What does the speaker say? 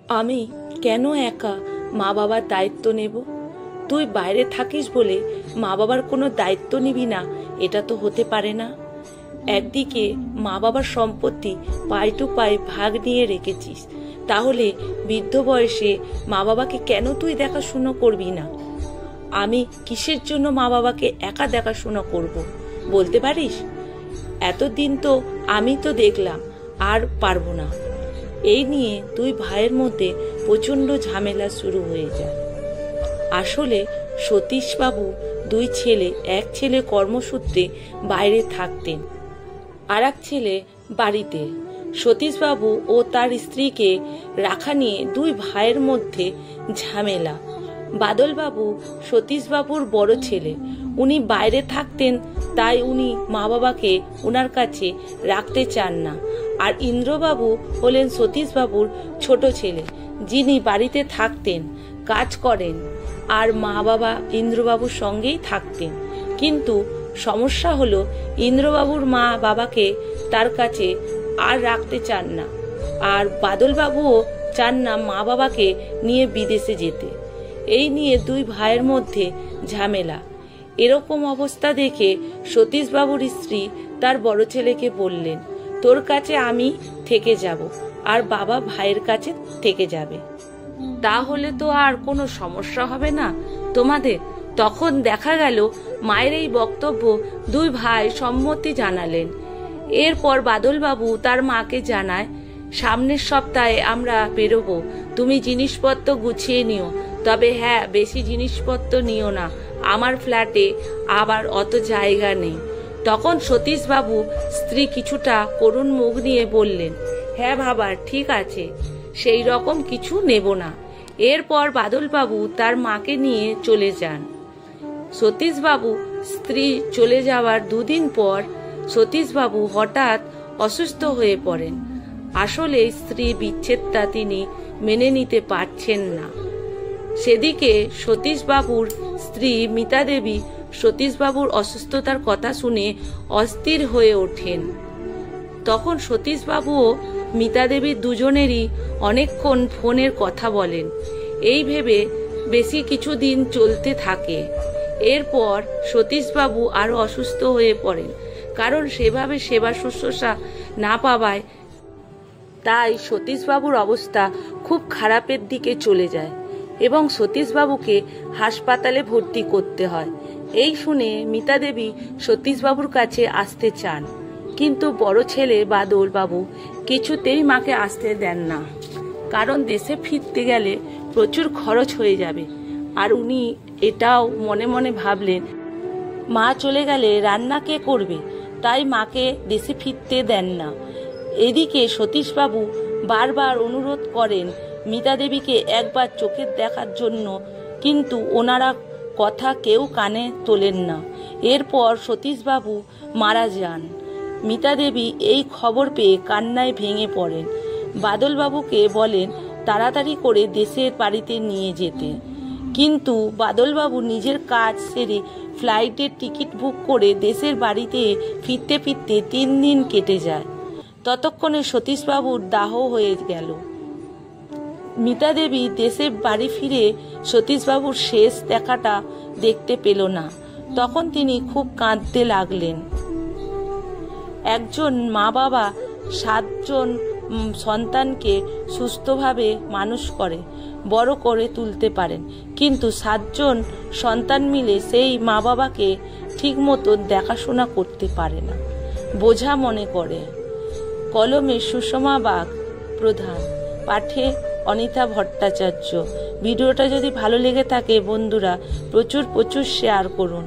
আমি কেন একা মা বাবার দায়িত্ব নেব? তুই বাইরে থাকিস বলে মা বাবার কোনো দায়িত্ব নিবি না, এটা তো হতে পারে না। একদিকে মা বাবার সম্পত্তি পাই টু পাই ভাগ নিয়ে রেখেছিস, তাহলে বৃদ্ধ বয়সে মা বাবাকে কেন তুই দেখাশুনো করবি না? আমি কিসের জন্য মা বাবাকে একা দেখাশোনা করব বলতে পারিস? এতদিন তো আমি তো দেখলাম, আর পারবো না। এই নিয়ে দুই ভাইয়ের মধ্যে প্রচন্ড ঝামেলা শুরু হয়ে যায়। আসলে সতীশবাবু দুই ছেলে, এক ছেলে কর্মসূত্রে বাইরে থাকতেন, আর এক ছেলে বাড়িতে। সতীশবাবু ও তার স্ত্রীকে রাখা নিয়ে দুই ভাইয়ের মধ্যে ঝামেলা। বাদলবাবু সতীশবাবুর বড় ছেলে, উনি বাইরে থাকতেন, তাই উনি মা বাবাকে ওনার কাছে রাখতে চান না। আর ইন্দ্রবাবু হলেন সতীশবাবুর ছোট ছেলে, যিনি বাড়িতে থাকতেন, কাজ করেন, আর মা বাবা ইন্দ্রবাবুর সঙ্গেই থাকতেন। কিন্তু সমস্যা হলো ইন্দ্রবাবুর মা বাবাকে তার কাছে আর রাখতে চান না, আর বাদলবাবুও চান না মা বাবাকে নিয়ে বিদেশে যেতে। এই নিয়ে দুই ভাইয়ের মধ্যে ঝামেলা। এরকম অবস্থা দেখে সতীশবাবুর স্ত্রী তার বড় ছেলেকে বললেন, তোর কাছে আমি থেকে যাব, আর বাবা ভাইয়ের কাছে থেকে যাবে, তাহলে তো আর কোনো সমস্যা হবে না তোমাদের। তখন দেখা গেল মায়ের এই বক্তব্য দুই ভাই সম্মতি জানালেন। এরপর বাদলবাবু তার মাকে জানায়, সামনের সপ্তাহে আমরা বেরোবো, তুমি জিনিসপত্র গুছিয়ে নিও, তবে হ্যাঁ, বেশি জিনিসপত্র নিও না, আমার ফ্ল্যাটে আবার অত জায়গা নেই। তখন সতীশবাবু স্ত্রী কিছুটা করুণ মুখ নিয়ে বললেন, হ্যাঁ বাবা, ঠিক আছে, সেই রকম কিছু নেব না। এরপর বাদলবাবু তার মাকে নিয়ে চলে যান। সতীশবাবু স্ত্রী চলে যাওয়ার দুদিন পর সতীশবাবু হঠাৎ অসুস্থ হয়ে পড়েন। আসলে স্ত্রী বিচ্ছেদটা তিনি মেনে নিতে পারছেন না। সেদিকে সতীশবাবুর স্ত্রী মিতা দেবী সতীশবাবুর অসুস্থতার কথা শুনে অস্থির হয়ে ওঠেন। তখন সতীশবাবু ও মিতা দেবী দুজনেরই অনেকক্ষণ ফোনের কথা বলেন। এই ভেবে বেশি কিছুদিন চলতে থাকে। এরপর সতীশবাবু আরো অসুস্থ হয়ে পড়েন, কারণ সেভাবে সেবা শুশ্রূষা না পাওয়ায়। তাই সতীশবাবুর অবস্থা খুব খারাপের দিকে চলে যায় এবং সতীশবাবুকে হাসপাতালে ভর্তি করতে হয়। এই শুনে মিতা দেবী সতীশবাবুর কাছে আসতে চান, কিন্তু বড় ছেলে বাদল বাবু কিছুতেই মাকে আসতে দেন না, কারণ দেশে ফিরতে গেলে প্রচুর খরচ হয়ে যাবে। আর উনি এটাও মনে মনে ভাবলেন, মা চলে গেলে রান্না কে করবে, তাই মাকে দেশে ফিরতে দেন না। এদিকে সতীশবাবু বারবার অনুরোধ করেন মিতা দেবীকে একবার চোখের দেখার জন্য, কিন্তু ওনারা কথা কেউ কানে তোলেন না। এরপর সতীশবাবু মারা যান। মিতা দেবী এই খবর পেয়ে কান্নায় ভেঙে পড়েন। বাদলবাবুকে বলেন তাড়াতাড়ি করে দেশের বাড়িতে নিয়ে যেতে, কিন্তু বাদলবাবু নিজের কাজ সেরে ফ্লাইটের টিকিট বুক করে দেশের বাড়িতে ফিরতে ফিরতে 3 দিন কেটে যায়। ততক্ষণে সতীশবাবুর দাহ হয়ে গেল। মিতা দেবী দেশে বাড়ি ফিরে সতীশবাবুর শেষ দেখাটা দেখতে পেল না। তখন তিনি খুব কাঁদতে লাগলেন। একজন মা বাবা 7 জন সন্তানকে সুস্থভাবে মানুষ করে বড় করে তুলতে পারেন, কিন্তু 7 জন সন্তান মিলে সেই মা বাবাকে ঠিক মতো দেখাশোনা করতে পারে না, বোঝা মনে করে। কলমে সুষমা বাগ প্রধান, পাঠে অনিতা ভট্টাচার্য। ভিডিওটা যদি ভালো লেগে থাকে বন্ধুরা প্রচুর শেয়ার করুন।